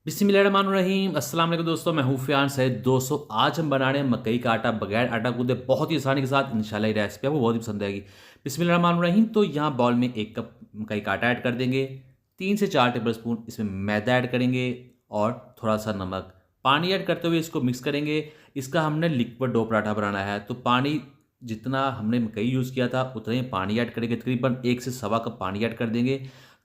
बिस्मिल्लाहिर्रहमानिर्रहीम। अस्सलाम वालेकुम दोस्तों, मैं हूँ फ़ियान सैयद। दोस्तों आज हम बना रहे हैं मकई का आटा बगैर आटा गूँथे बहुत ही आसानी के साथ। इंशाल्लाह ये रेसिपी आपको बहुत ही पसंद आएगी। बिस्मिल्लाहिर्रहमानिर्रहीम। तो यहाँ बाउल में 1 कप मकई का आटा ऐड कर देंगे, 3 से 4 टेबल स्पून इसमें मैदा ऐड करेंगे और थोड़ा-सा नमक। पानी ऐड करते हुए इसको मिक्स करेंगे। इसका हमने लिक्विड डो पराठा बनाना है, तो पानी जितना हमने मकई यूज़ किया था उतना ही पानी ऐड करेंगे। तकरीबन 1 से सवा कप पानी ऐड कर देंगे,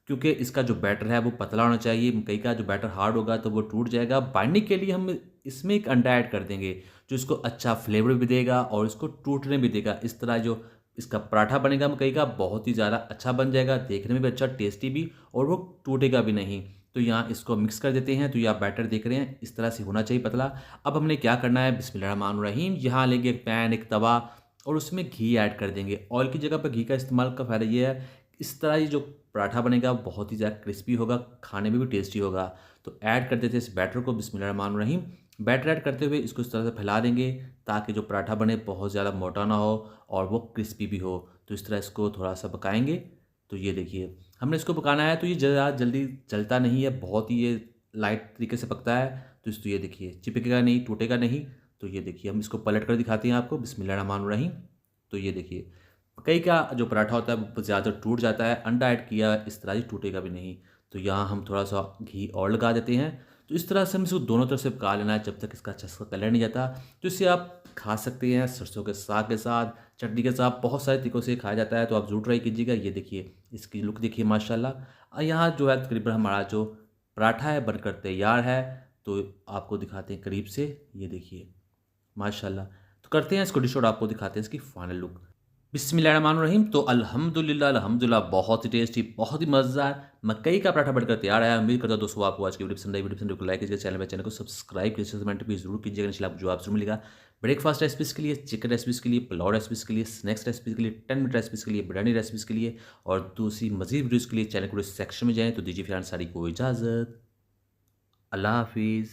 क्योंकि इसका जो बैटर है वो पतला होना चाहिए। मकई का जो बैटर हार्ड होगा तो वो टूट जाएगा। बाइंडिंग के लिए हम इसमें एक अंडा ऐड कर देंगे, जो इसको अच्छा फ्लेवर भी देगा और इसको टूटने भी देगा। इस तरह जो इसका पराठा बनेगा मकई का, बहुत ही ज़्यादा अच्छा बन जाएगा, देखने में भी अच्छा, टेस्टी भी, और वो टूटेगा भी नहीं। तो यहाँ इसको मिक्स कर देते हैं। तो ये आप बैटर देख रहे हैं, इस तरह से होना चाहिए पतला। अब हमने क्या करना है, बिस्मिल्लाहिर्रहमानिर्रहीम, यहाँ लेंगे एक पैन, एक तवा, और उसमें घी ऐड कर देंगे। ऑयल की जगह पर घी का इस्तेमाल का फ़ायदा ये है, इस तरह ये जो पराठा बनेगा बहुत ही ज़्यादा क्रिस्पी होगा, खाने में भी टेस्टी होगा। तो ऐड कर देते हैं इस बैटर को। बिस्मिल्लाहिर्रहमानिर्रहीम। बैटर ऐड करते हुए इसको इस तरह से फैला देंगे, ताकि जो पराठा बने बहुत ज़्यादा मोटा ना हो और वो क्रिस्पी भी हो। तो इस तरह इसको थोड़ा-सा पकाएँगे। तो ये देखिए, हमने इसको पकाना है, तो ये ज़्यादा जल्दी जलता नहीं है, बहुत ही ये लाइट तरीके से पकता है। तो ये देखिए, चिपकेगा नहीं, टूटेगा नहीं। तो ये देखिए, हम इसको पलट कर दिखाते हैं आपको। बिस्मिल्लाहिर्रहमानिर्रहीम। तो ये देखिए, मकई का जो पराठा होता है वो ज़्यादा टूट जाता है, अंडा ऐड किया इस तरह ही टूटेगा भी नहीं। तो यहाँ हम थोड़ा-सा घी और लगा देते हैं। तो इस तरह से हम इसको दोनों तरफ से पका लेना है जब तक इसका अच्छा सा कलर नहीं जाता। तो इसे आप खा सकते हैं सरसों के साग के साथ, चटनी के साथ, बहुत सारे तरीकों से खाया जाता है। तो आप ज़रूर ट्राई कीजिएगा। ये देखिए, इसकी लुक देखिए माशाल्लाह। यहाँ जो है तकरीबन हमारा जो पराठा है बनकर तैयार है। तो आपको दिखाते हैं करीब से, ये देखिए माशाल्लाह। तो करते हैं इसको डिश और आपको दिखाते हैं इसकी फाइनल लुक। बिस्मिल्लाहिर्रहमानिर्रहीम। तो अल्हम्दुलिल्लाह अल्हम्दुलिल्लाह, बहुत ही टेस्टी, बहुत ही मज़ेदार मकई का पराठा बनकर तैयार है। उम्मीद करता हूँ दोस्तों आपको आज की वीडियो पसंद आई। वीडियो पसंद आई तो लाइक कीजिए, चैनल को सब्सक्राइब कीजिए, कमेंट भी ज़रूर कीजिएगा। इंशाल्लाह आपको जवाब ज़रूर मिलेगा। ब्रेकफास्ट रेसिपीज़ के लिए, चिकन रेसिपीज़ के लिए, पुलाव रेसिपीज़ के लिए, स्नैक्स रेसिपीज़ के लिए, 10 मिनट रेसिपीज़ के लिए, बिरयानी रेसिपीज़ के लिए और दूसरी मज़ीद वीडियोज़ के लिए चैनल को सेक्शन में जाएँ। तो दीजिए फिर सारी को इजाज़त। अल्लाह हाफ़िज़।